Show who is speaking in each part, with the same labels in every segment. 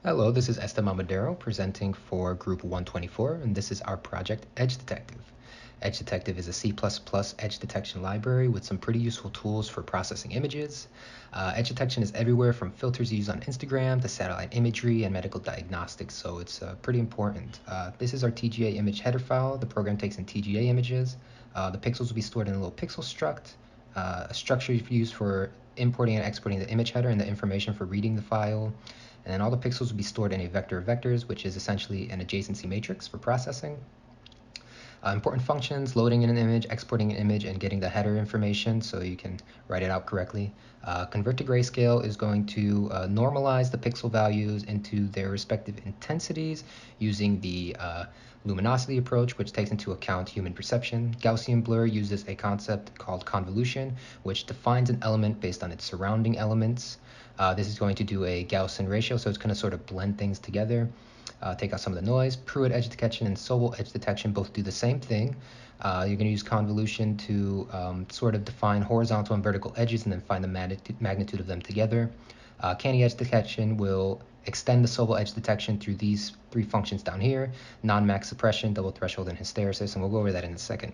Speaker 1: Hello, this is Esteban Madero presenting for Group 124, and this is our project Edge Detective. Edge Detective is a C++ edge detection library with some pretty useful tools for processing images. Edge detection is everywhere from filters used on Instagram to satellite imagery and medical diagnostics, so it's pretty important. This is our TGA image header file. The program takes in TGA images. The pixels will be stored in a little pixel struct. A structure used for importing and exporting the image header and the information for reading the file. And then all the pixels will be stored in a vector of vectors, which is essentially an adjacency matrix for processing. Important functions: loading in an image, exporting an image, and getting the header information so you can write it out correctly. Convert to grayscale is going to normalize the pixel values into their respective intensities using the luminosity approach, which takes into account human perception. Gaussian blur uses a concept called convolution, which defines an element based on its surrounding elements. This is going to do a Gaussian ratio, so it's going to sort of blend things together. Take out some of the noise. Pruitt edge detection and Sobel edge detection both do the same thing. You're going to use convolution to sort of define horizontal and vertical edges and then find the magnitude of them together. Canny edge detection will extend the Sobel edge detection through these three functions down here: non-max suppression, double threshold, and hysteresis, and we'll go over that in a second.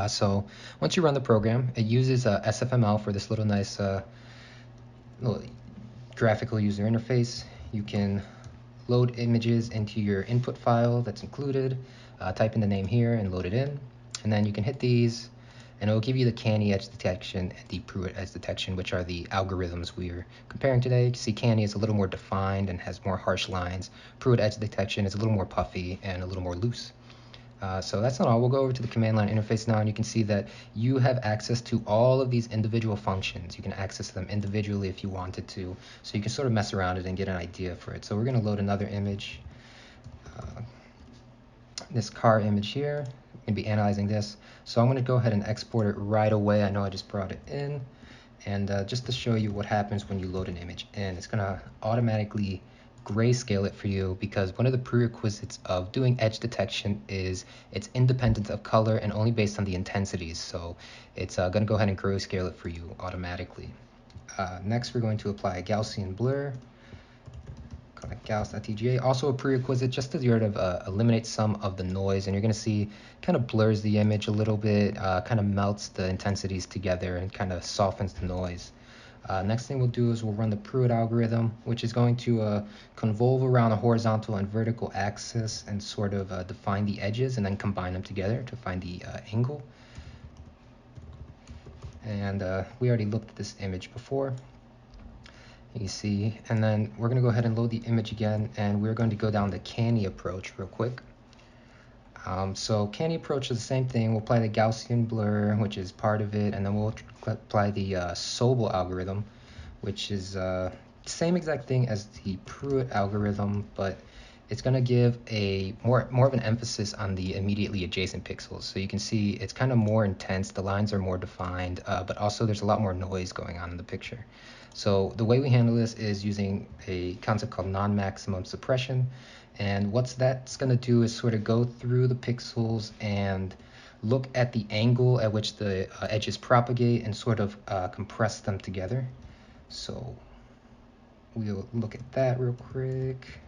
Speaker 1: So once you run the program, it uses SFML for this little nice little graphical user interface. You can load images into your input file that's included, type in the name here and load it in, and then you can hit these and it will give you the Canny edge detection and the Pruitt edge detection, which are the algorithms we're comparing today. You can see Canny is a little more defined and has more harsh lines. Pruitt edge detection is a little more puffy and a little more loose. So that's not all. We'll go over to the command line interface now, and you can see that you have access to all of these individual functions. You can access them individually if you wanted to, so you can sort of mess around it and get an idea for it. So we're going to load another image, this car image here. I'm going to be analyzing this. So I'm going to go ahead and export it right away. I know I just brought it in, and just to show you what happens when you load an image in, it's going to automatically grayscale it for you, because one of the prerequisites of doing edge detection is it's independent of color and only based on the intensities. So it's going to go ahead and grayscale it for you automatically. Next, we're going to apply a Gaussian blur, called Gauss.tga. Also a prerequisite just to sort of eliminate some of the noise, and you're going to see kind of blurs the image a little bit, kind of melts the intensities together and kind of softens the noise. Next thing we'll do is we'll run the Pruitt algorithm, which is going to convolve around a horizontal and vertical axis and sort of define the edges and then combine them together to find the angle. And we already looked at this image before, you see. And then we're going to go ahead and load the image again, and we're going to go down the Canny approach real quick. So Canny approach is the same thing. We'll apply the Gaussian blur, which is part of it, and then we'll apply the Sobel algorithm, which is the same exact thing as the Pruitt algorithm, but it's going to give a more of an emphasis on the immediately adjacent pixels. So you can see it's kind of more intense. The lines are more defined, but also there's a lot more noise going on in the picture. So the way we handle this is using a concept called non-maximum suppression. And what that's going to do is sort of go through the pixels and look at the angle at which the edges propagate and sort of compress them together. So we'll look at that real quick.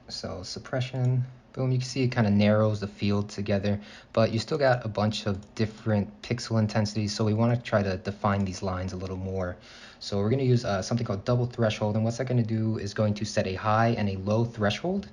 Speaker 1: So suppression, boom, you can see it kind of narrows the field together, but you still got a bunch of different pixel intensities, so we want to try to define these lines a little more. So we're going to use something called double threshold, and what's that going to do is going to set a high and a low threshold,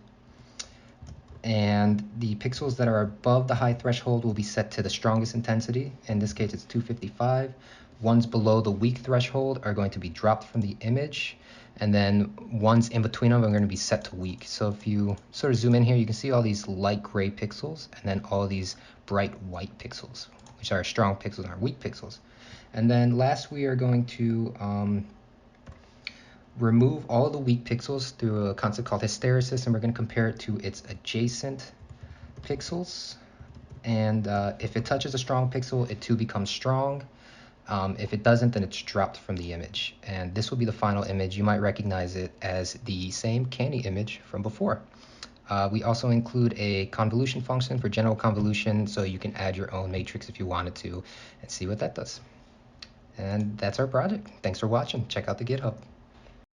Speaker 1: and the pixels that are above the high threshold will be set to the strongest intensity. In this case it's 255. Ones below the weak threshold are going to be dropped from the image, and then ones in between them are going to be set to weak. So if you sort of zoom in here, you can see all these light gray pixels and then all these bright white pixels, which are strong pixels and are weak pixels. And then last, we are going to remove all of the weak pixels through a concept called hysteresis, and we're going to compare it to its adjacent pixels. And if it touches a strong pixel, it too becomes strong. If it doesn't, then it's dropped from the image. And this will be the final image. You might recognize it as the same Canny image from before. We also include a convolution function for general convolution, so you can add your own matrix if you wanted to and see what that does. And that's our project. Thanks for watching. Check out the GitHub.